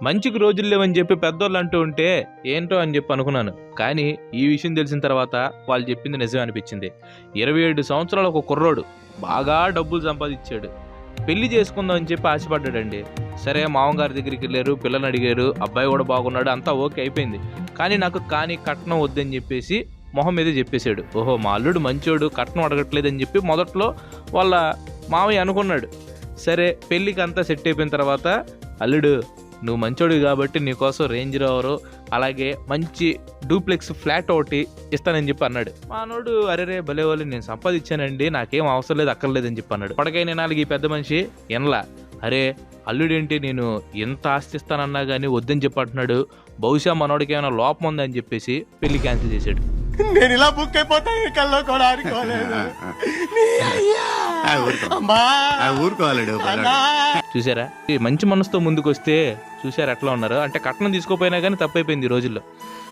మంచికి రోజులు లేవని చెప్పి పెద్దోళ్ళు అంటూ ఉంటే ఏంటో అని చెప్పి అనుకున్నాను. కానీ ఈ విషయం తెలిసిన తర్వాత వాళ్ళు చెప్పింది నిజం అనిపించింది. 27 సంవత్సరాల ఒక కుర్రోడు బాగా డబ్బులు సంపాదించాడు. పెళ్లి చేసుకుందాం అని చెప్పి ఆశపడ్డాడండి. సరే మామగారి దగ్గరికి వెళ్ళారు, పిల్లని అడిగారు, అబ్బాయి కూడా బాగున్నాడు, అంతా ఓకే అయిపోయింది. కానీ కట్నం వద్దని చెప్పేసి మొహం మీదే చెప్పేశాడు. ఓహో మా అల్లుడు మంచోడు, కట్నం అడగట్లేదని చెప్పి మొదట్లో వాళ్ళ మామయ్య అనుకున్నాడు. సరే పెళ్ళికి అంతా సెట్ అయిపోయిన తర్వాత, అల్లుడు నువ్వు మంచోడు కాబట్టి నీకోసం రేంజ్ రోవరు అలాగే మంచి డూప్లెక్స్ ఫ్లాట్ ఒకటి ఇస్తానని చెప్పి అన్నాడు. మానోడు అరేరే భలే వాళ్ళు, నేను సంపాదించానండి, నాకేం అవసరం లేదు అక్కర్లేదని చెప్పి అన్నాడు. పడకైన నాలుగు ఈ పెద్ద మనిషి ఎనలా, అరే అల్లుడేంటి నేను ఎంత ఆస్తి ఇస్తానన్నా కానీ వద్దని చెప్పి అంటున్నాడు, బహుశా మనోడికి ఏమైనా లోపం ఉందని చెప్పేసి పెళ్లి క్యాన్సిల్ చేశాడు. నేను ఇలా బుక్ అయిపోతాను కల్లో కూడా అనుకోలేదు. ఊరుకోవాలడు. చూసారా ఈ మంచి మనసుతో ముందుకు వస్తే చూసారా ఎట్లా ఉన్నారు అంటే కట్నం తీసుకోపోయినా కానీ తప్పైపోయింది ఈ రోజుల్లో.